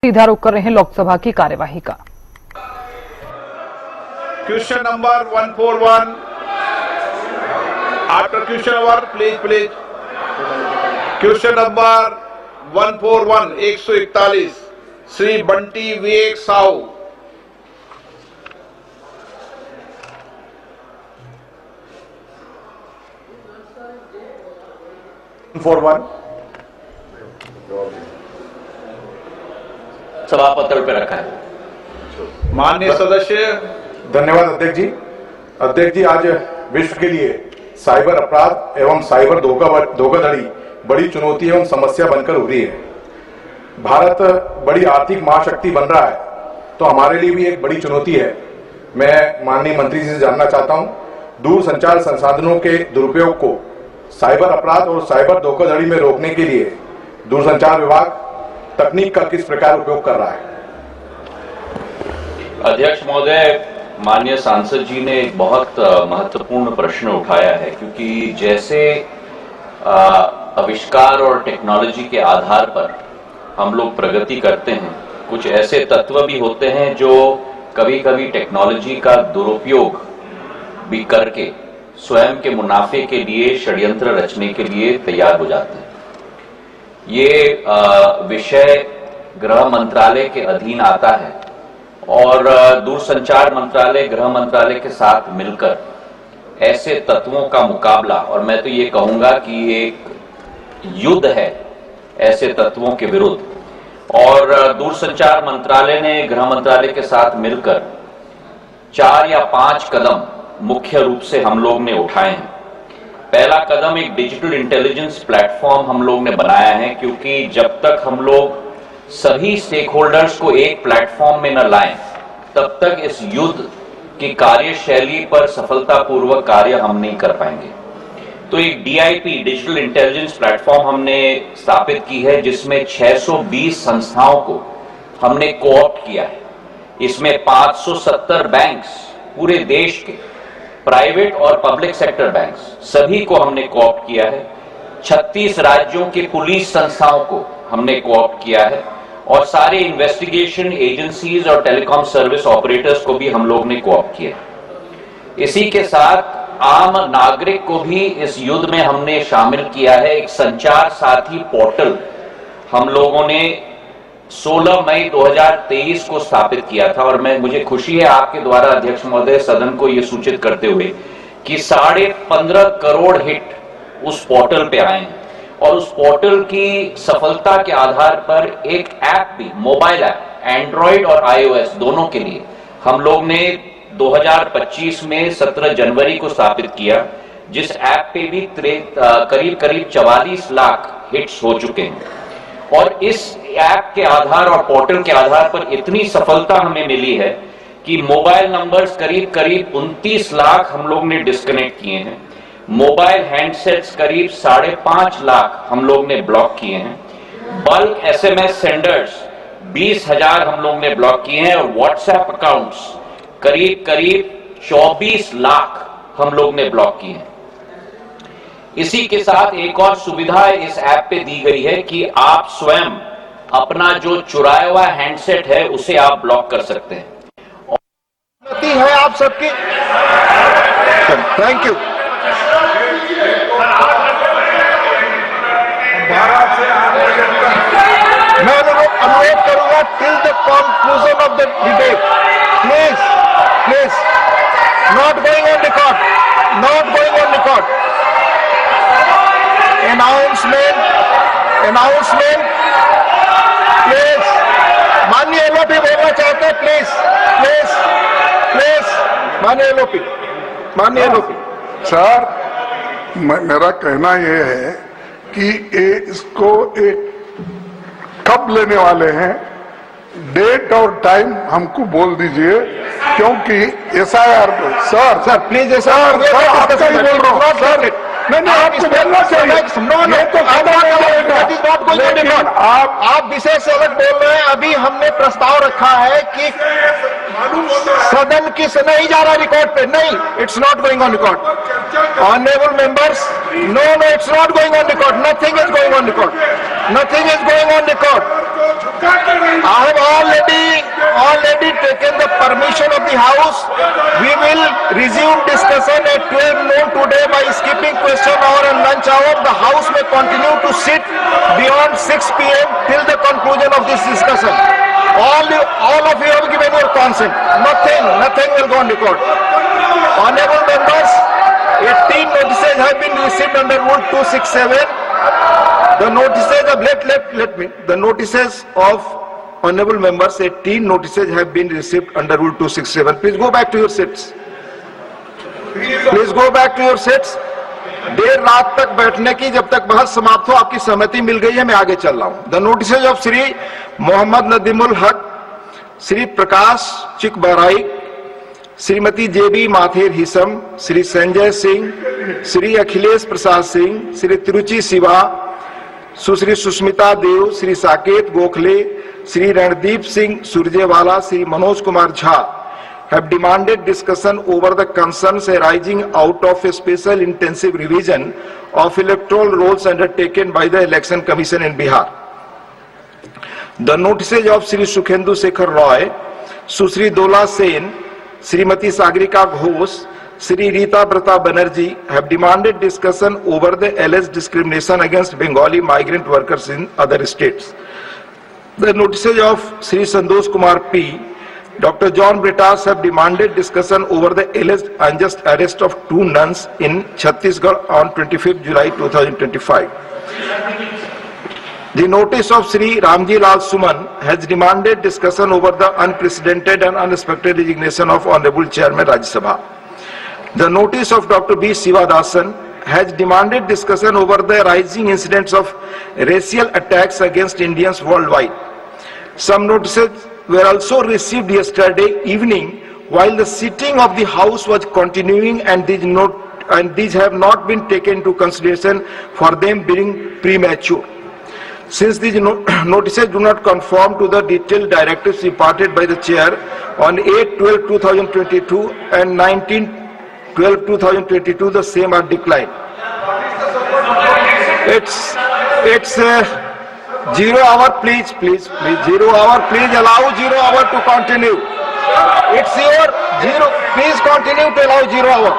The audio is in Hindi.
सीधा रुख कर रहे हैं लोकसभा की कार्यवाही का। Question number 141 after question number please question number 141 141 Shri Bunty Vivek Sahu. सभापति पे रखा है। माननीय सदस्य। धन्यवाद अध्यक्ष जी। अध्यक्ष जी, आज विश्व के लिए साइबर अपराध एवं साइबर धोखाधड़ी बड़ी चुनौती एवं समस्या बनकर उभरी है। भारत बड़ी आर्थिक महाशक्ति बन रहा है, तो हमारे लिए भी एक बड़ी चुनौती है। मैं माननीय मंत्री जी से जानना चाहता हूं, दूरसंचार संसाधनों के दुरुपयोग को साइबर अपराध और साइबर धोखाधड़ी में रोकने के लिए दूरसंचार विभाग तकनीक का किस प्रकार उपयोग कर रहा है? अध्यक्ष महोदय, माननीय सांसद जी ने एक बहुत महत्वपूर्ण प्रश्न उठाया है, क्योंकि जैसे आविष्कार और टेक्नोलॉजी के आधार पर हम लोग प्रगति करते हैं, कुछ ऐसे तत्व भी होते हैं जो कभी कभी टेक्नोलॉजी का दुरुपयोग भी करके स्वयं के मुनाफे के लिए षड्यंत्र रचने के लिए तैयार हो जाते हैं। ये विषय गृह मंत्रालय के अधीन आता है और दूरसंचार मंत्रालय गृह मंत्रालय के साथ मिलकर ऐसे तत्वों का मुकाबला, और मैं तो ये कहूंगा कि ये एक युद्ध है ऐसे तत्वों के विरुद्ध, और दूरसंचार मंत्रालय ने गृह मंत्रालय के साथ मिलकर 4 या 5 कदम मुख्य रूप से हम लोग ने उठाए हैं। पहला कदम एक डिजिटल इंटेलिजेंस प्लेटफॉर्म हम लोग ने बनाया है, क्योंकि जब तक हम लोग सभी स्टेक होल्डर्स को एक प्लेटफॉर्म में न लाएं, तब तक इस युद्ध की कार्यशैली पर सफलतापूर्वक कार्य हम नहीं कर पाएंगे। तो एक DIP डिजिटल इंटेलिजेंस प्लेटफॉर्म हमने स्थापित की है, जिसमें 620 संस्थाओं को हमने कोऑप्ट किया है। इसमें 570 बैंक्स, पूरे देश के प्राइवेट और पब्लिक सेक्टर बैंक्स सभी को हमने कोऑप्ट किया है। 36 राज्यों के पुलिस संस्थाओं को हमने कोऑप्ट किया है, और सारे इन्वेस्टिगेशन एजेंसीज और टेलीकॉम सर्विस ऑपरेटर्स को भी हम लोग ने कोऑप्ट किया है। इसी के साथ आम नागरिक को भी इस युद्ध में हमने शामिल किया है। एक संचार साथी पोर्टल हम लोगों ने 16 मई 2023 को स्थापित किया था, और मुझे खुशी है आपके द्वारा अध्यक्ष महोदय सदन को यह सूचित करते हुए कि 15.5 करोड़ हिट उस पोर्टल पे आए हैं, और उस पोर्टल की सफलता के आधार पर एक ऐप भी, मोबाइल ऐप, एंड्रॉइड और iOS दोनों के लिए हम लोग ने 2025 में 17 जनवरी को स्थापित किया, जिस ऐप पे भी करीब 44 लाख हिट्स हो चुके हैं। और इस ऐप के आधार और पोर्टल के आधार पर इतनी सफलता हमें मिली है कि मोबाइल नंबर्स करीब 29 लाख हम लोग ने डिस्कनेक्ट किए हैं। मोबाइल हैंडसेट्स करीब 5.5 लाख हम लोग ने ब्लॉक किए हैं। बल्क SMS सेंडर्स 20,000 हम लोग ने ब्लॉक किए हैं, और व्हाट्सएप अकाउंट्स करीब 24 लाख हम लोग ने ब्लॉक किए हैं। इसी के साथ एक और सुविधा इस ऐप पे दी गई है कि आप स्वयं अपना जो चुराया हुआ हैंडसेट है उसे आप ब्लॉक कर सकते हैं। है आप सबकी, थैंक यू। मैं अनुरोध करूंगा till the conclusion of the debate, please not going on record. Announcement please. माननीय एलओपी बोलना चाहते हैं, प्लीज माननीय एलओपी। सर, मेरा कहना यह है कि इसको एक कब लेने वाले हैं, डेट और टाइम हमको बोल दीजिए, क्योंकि SIR सर प्लीज SIR बोल रहा हूँ सर। नहीं आपको बोलना चाहिए। आप विशेष अलग बोल रहे हैं। अभी हमने प्रस्ताव रखा है कि सदन की नहीं जा रहा रिकॉर्ड पे, नहीं, it's not going on record. Honourable members, no it's not going on record. Nothing is going on record. I have taken the permission of the House, we will resume discussion at 12 noon today by skipping question hour and lunch hour. The House may continue to sit beyond 6 p.m. till the conclusion of this discussion. All of you have given your consent. Nothing will go on record. Honorable members, 18 notices have been received under Rule 267. The notices of the notices of honorable members, 18 notices have been received under Rule 267. Please go back to your seats. Please go back to your seats. देर रात तक बैठने की, जब तक बहस समाप्त हो, आपकी सहमति मिल गई है, मैं आगे चल रहा हूं. The notices of Shri Mohammed Nadimul Haque, Shri प्रकाश चिक बहराइच, श्रीमती जेबी माथेर हिसम, श्री संजय सिंह, श्री अखिलेश प्रसाद सिंह, श्री तिरुचि शिवा, सुश्री Sushmita Dev, Shri Saket Gokhale, Shri Randeep Singh Surjewala, Shri Manoj Kumar Jha have demanded discussion over the concerns arising out of a special intensive revision of electoral rolls undertaken by the Election Commission in Bihar. The notices of Sri Sukhendu Shekhar Roy, Susri Dola Sen, Srimati Sagrika Ghosh, Sri Rita Brata Banerjee have demanded discussion over the alleged discrimination against Bengali migrant workers in other states. The notices of Sri Santosh Kumar P, Dr. John Britas have demanded discussion over the alleged unjust arrest of 2 nuns in Chhattisgarh on 25th July 2025. The notice of Sri Ramji Lal Suman has demanded discussion over the unprecedented and unexpected resignation of Honorable Chairman Rajya Sabha. The notice of Dr. B. Sivadasan has demanded discussion over the rising incidents of racial attacks against Indians worldwide. Some notices were also received yesterday evening while the sitting of the House was continuing, and these have not been taken into consideration for them being premature. Since these notices do not conform to the detailed directives imparted by the Chair on 8/12/2022 and 19/12/2022, the same are declined. It's 0 hour, please, 0 hour, please allow 0 hour to continue. It's your 0, please continue to allow 0 hour.